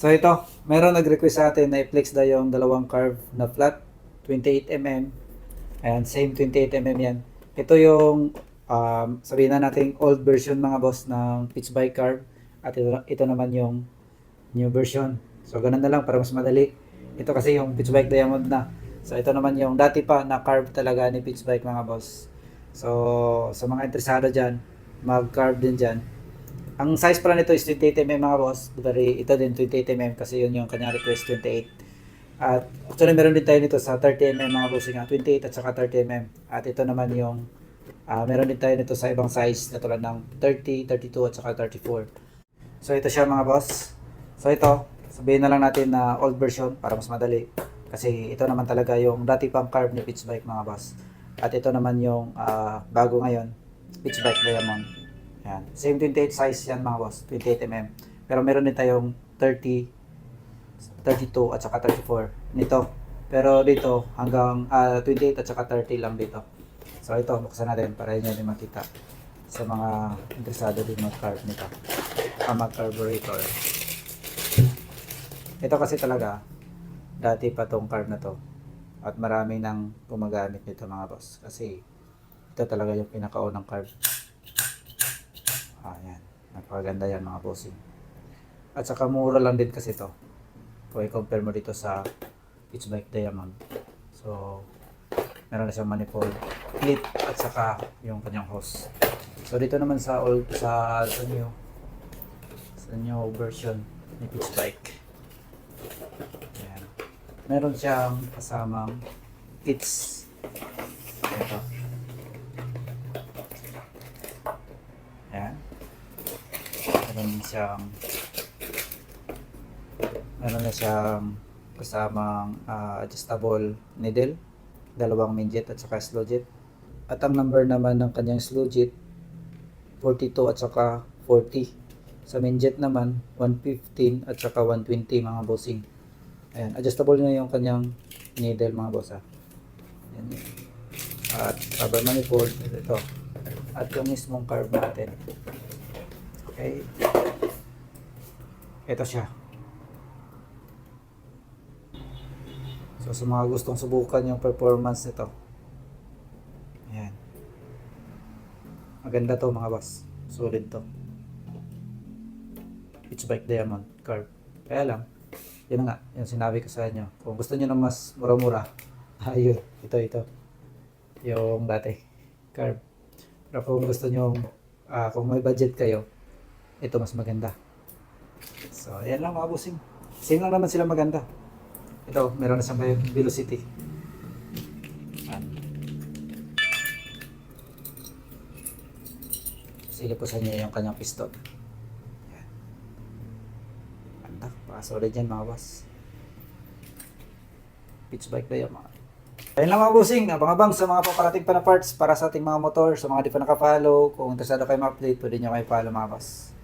So ito, meron nag-request sa atin na i-flex daw yung dalawang carb na flat, 28mm. Ayan, same 28mm yan. Ito yung, sabihin na natin old version mga boss ng pitch bike carb. At ito naman yung new version. So ganun na lang para mas madali. Ito kasi yung pitch bike diamond na. So ito naman yung dati pa na carb talaga ni pitch bike mga boss. So sa mga interesado dyan, mag-carb din dyan. Ang size pala nito is 28mm mga boss. Bali, ito din 28mm kasi yun yung kanyang request 28. At actually meron din tayo nito sa 30mm mga bossing, 28 at saka 30mm. At ito naman yung meron din tayo nito sa ibang size na tulad ng 30, 32 at saka 34. So ito siya mga boss. So ito, sabihin na lang natin na old version para mas madali. Kasi ito naman talaga yung dati pang carb ni pitch bike mga boss. At ito naman yung bago ngayon, pitch bike diamond. Yan. Same 28 size yan mga boss, 28mm. Pero meron din tayong 30, 32 at saka 34 nito. Pero dito hanggang 28 at saka 30 lang dito. So ito, buksan natin para inyo din makita sa mga interesado din mag-carb nito. Mag-carburetor. Ito kasi talaga, dati pa tong carb na to. At marami nang gumagamit nito mga boss. Kasi ito talaga yung pinakaunang carb. Ayan, napakaganda yan mga bossing. At saka mura lang din kasi to. Kung i-compare mo dito sa pitch bike diamond. So, meron na siyang manifold clip at saka yung kanyang hose. So dito naman sa old sa new version ni pitch bike. Ayan. Meron siyang kasamang kits. Ito. Ayan. Meron na siyang kasamang adjustable needle, dalawang minjet at saka slow jet. At ang number naman ng kanyang slow jet 42 at saka 40. Sa minjet naman 115 at saka 120 mga bossing. Ayan, adjustable na yung kanyang needle mga boss. Ayan. At rubber manifold ito. At yung mismong carb natin. Okay. Ito siya. So sa mga gustong subukan yung performance nito. Ayan. Maganda to mga boss. Solid to. Pitch bike diamond carb. Kaya lang, yun nga, yung sinabi ko sa inyo. Kung gusto niyo ng mas mura-mura, ayun, ito. Yung dati, carb. Pero kung gusto niyo, kung may budget kayo, ito mas maganda. So, ayan lang mga bossing. Same lang naman sila maganda. Ito, meron na siyang velocity. Sige po sa inyo yung kanyang piston. Ayan. Ganda, solid yan mga boss. Pitch bike na yan mga. Ayun lang mga bossing, abang-abang sa mga paparating pa na parts para sa ating mga motor. Sa mga di pa nakapollow, kung interesado kayo ma-update, pwede nyo kayo follow mga boss.